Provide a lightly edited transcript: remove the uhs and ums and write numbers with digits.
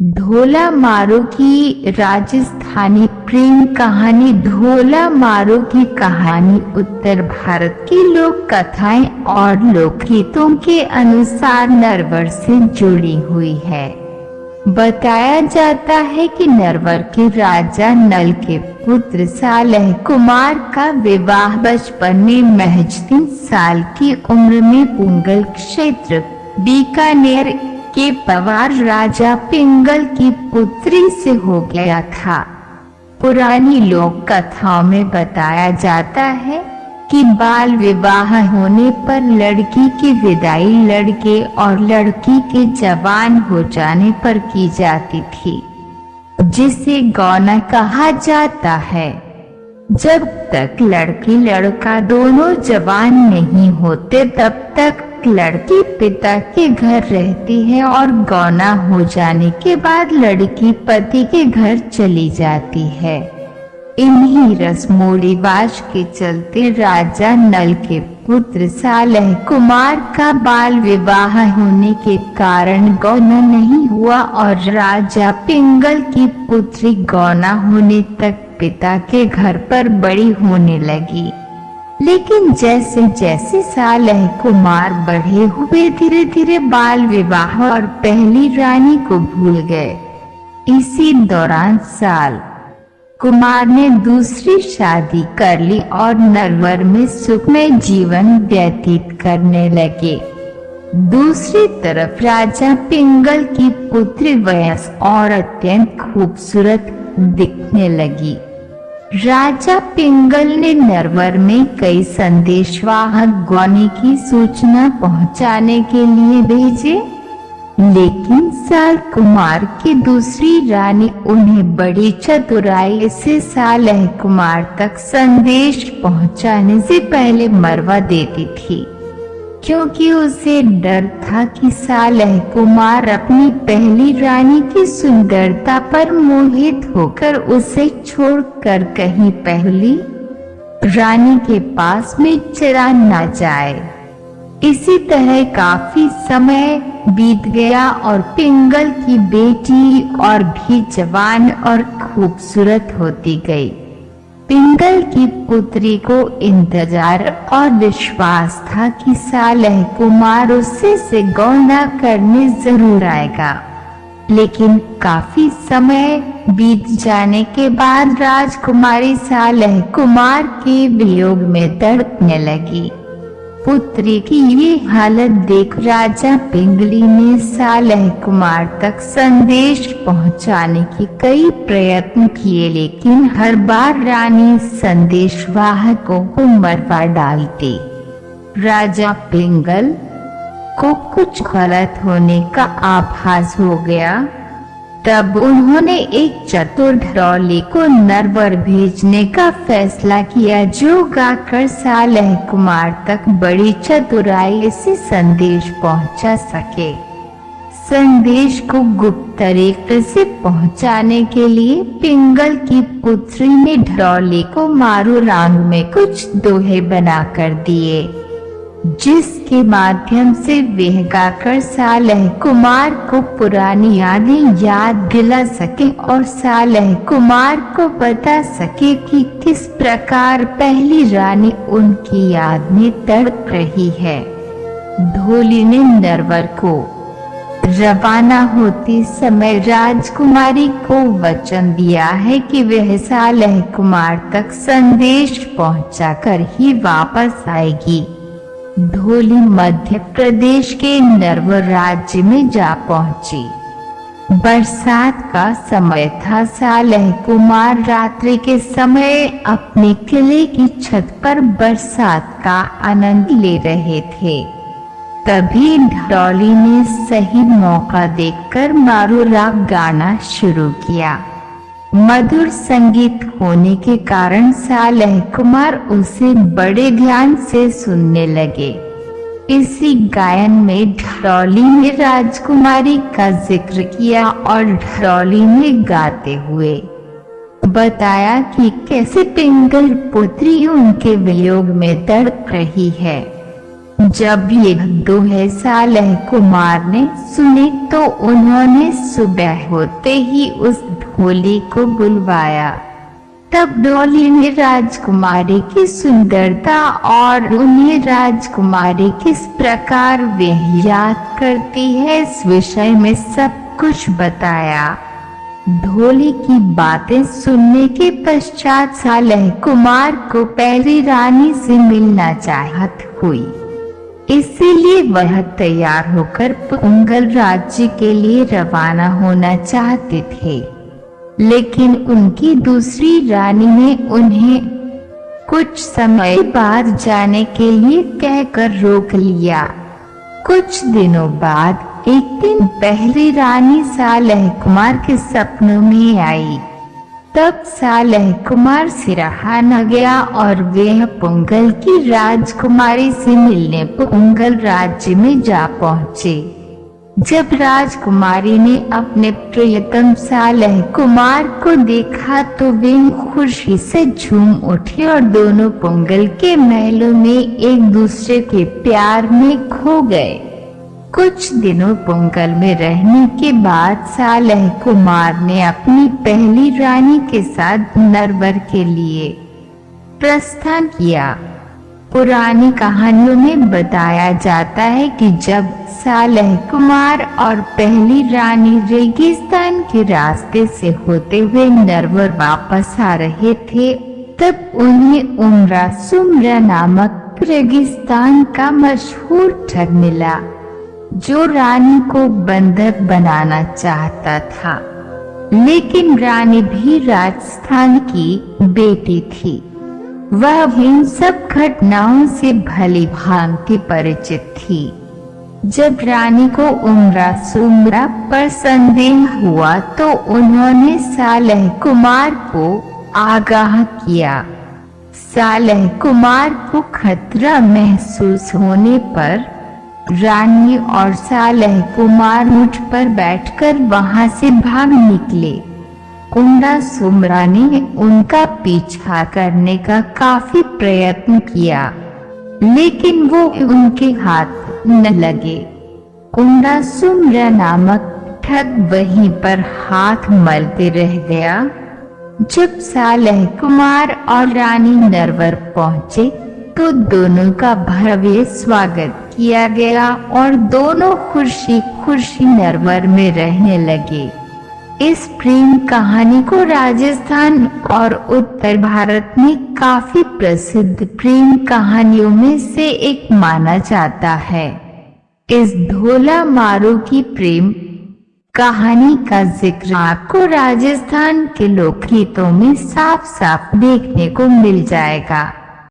ढोला मारो की राजस्थानी प्रेम कहानी। ढोला मारो की कहानी उत्तर भारत की लोक कथाएं और लोकगीतों के अनुसार नरवर से जुड़ी हुई है। बताया जाता है कि नरवर के राजा नल के पुत्र सालह कुमार का विवाह बचपन में महज 3 साल की उम्र में पुंगल क्षेत्र बीकानेर के पवार राजा पिंगल की पुत्री से हो गया था। पुरानी लोक कथाओं में बताया जाता है कि बाल विवाह होने पर लड़की की विदाई लड़के और लड़की के जवान हो जाने पर की जाती थी, जिसे गौना कहा जाता है। जब तक लड़की लड़का दोनों जवान नहीं होते तब तक लड़की पिता के घर रहती है और गौना हो जाने के बाद लड़की पति के घर चली जाती है। इन्हीं रस्मों रिवाज के चलते राजा नल के पुत्र सालह कुमार का बाल विवाह होने के कारण गौना नहीं हुआ और राजा पिंगल की पुत्री गौना होने तक पिता के घर पर बड़ी होने लगी। लेकिन जैसे जैसे सालह कुमार बढ़े हुए धीरे धीरे बाल विवाह और पहली रानी को भूल गए। इसी दौरान साल कुमार ने दूसरी शादी कर ली और नरवर में सुखमय जीवन व्यतीत करने लगे। दूसरी तरफ राजा पिंगल की पुत्री वयस्क और अत्यंत खूबसूरत दिखने लगी। राजा पिंगल ने नरवर में कई संदेशवाहक गौने की सूचना पहुंचाने के लिए भेजे, लेकिन साल कुमार की दूसरी रानी उन्हें बड़ी चतुराई से सालह कुमार तक संदेश पहुंचाने से पहले मरवा देती थी, क्योंकि उसे डर था कि सालह कुमार अपनी पहली रानी की सुंदरता पर मोहित होकर उसे छोड़कर कहीं पहली रानी के पास में चला न जाए। इसी तरह काफी समय बीत गया और पिंगल की बेटी और भी जवान और खूबसूरत होती गई। पिंगल की पुत्री को इंतजार और विश्वास था कि सालह कुमार उससे गौना करने जरूर आएगा, लेकिन काफी समय बीत जाने के बाद राजकुमारी सालह कुमार के वियोग में तड़पने लगी। पुत्री की ये हालत देख राजा पिंगली ने सालह कुमार तक संदेश पहुंचाने की कई प्रयत्न किए, लेकिन हर बार रानी संदेशवाहकों को मरवा डालती। राजा पिंगल को कुछ गलत होने का आभास हो गया। तब उन्होंने एक चतुर ढोली को नरवर भेजने का फैसला किया, जो गाकर सालह कुमार तक बड़ी चतुराई से संदेश पहुंचा सके। संदेश को गुप्त तरीके से पहुंचाने के लिए पिंगल की पुत्री ने ढोली को मारू रंग में कुछ दोहे बना कर दिए, जिसके माध्यम से वह गाकर सालह कुमार को पुरानी यादें याद दिला सके और सालह कुमार को बता सके कि किस प्रकार पहली रानी उनकी याद में तड़प रही है। ढोली ने नरवर को रवाना होते समय राजकुमारी को वचन दिया है कि वह सालह कुमार तक संदेश पहुंचाकर ही वापस आएगी। ढोली मध्य प्रदेश के नरवर राज्य में जा पहुंची। बरसात का समय था। सालह कुमार रात्रि के समय अपने किले की छत पर बरसात का आनंद ले रहे थे। तभी ढोली ने सही मौका देखकर मारू राग गाना शुरू किया। मधुर संगीत होने के कारण सालह कुमार उसे बड़े ध्यान से सुनने लगे। इसी गायन में ढोली ने राजकुमारी का जिक्र किया और ढोली ने गाते हुए बताया कि कैसे पिंगल पुत्री उनके वियोग में तड़प रही है। जब ये दोहे सालेह कुमार ने सुने तो उन्होंने सुबह होते ही उस ढोली को बुलवाया। तब ढोली ने राजकुमारी की सुंदरता और उन्हें राजकुमारी किस प्रकार वह याद करती है इस विषय में सब कुछ बताया। ढोली की बातें सुनने के पश्चात सालेह कुमार को पहली रानी से मिलना चाहत हुई, इसीलिए वह तैयार होकर पुंगल राज्य के लिए रवाना होना चाहते थे। लेकिन उनकी दूसरी रानी ने उन्हें कुछ समय बाद जाने के लिए कहकर रोक लिया। कुछ दिनों बाद एक दिन पहली रानी सालेह कुमार के सपनों में आई। तब सालेह कुमार सिराहा न गया और वह पुंगल की राजकुमारी से मिलने पुंगल राज्य में जा पहुँचे। जब राजकुमारी ने अपने प्रियतम सालेह कुमार को देखा तो वे खुशी से झूम उठी और दोनों पुंगल के महलों में एक दूसरे के प्यार में खो गए। कुछ दिनों पुंगल में रहने के बाद सालेह कुमार ने अपनी पहली रानी के साथ नरवर के लिए प्रस्थान किया। पुरानी कहानियों में बताया जाता है कि जब सालेह कुमार और पहली रानी रेगिस्तान के रास्ते से होते हुए नरवर वापस आ रहे थे, तब उन्हें उम्रा सुम्रा नामक रेगिस्तान का मशहूर ठग मिला, जो रानी को बंधक बनाना चाहता था। लेकिन रानी भी राजस्थान की बेटी थी। वह इन सब घटनाओं से भली भांति परिचित थी। जब रानी को उम्रा सुम्रा पर संदेह हुआ तो उन्होंने सालेह कुमार को आगाह किया। सालेह कुमार को खतरा महसूस होने पर रानी और सालेह कुमार ऊंट पर बैठकर वहां से भाग निकले। उम्रा सुम्रा ने उनका पीछा करने का काफी प्रयत्न किया, लेकिन वो उनके हाथ न लगे। उम्रा सुम्रा नामक ठग वहीं पर हाथ मलते रह गया। जब सालेह कुमार और रानी नरवर पहुंचे तो दोनों का भव्य स्वागत किया गया और दोनों खुशी खुशी नरवर में रहने लगे। इस प्रेम कहानी को राजस्थान और उत्तर भारत में काफी प्रसिद्ध प्रेम कहानियों में से एक माना जाता है। इस ढोला मारू की प्रेम कहानी का जिक्र आपको राजस्थान के लोकगीतों में साफ साफ देखने को मिल जाएगा।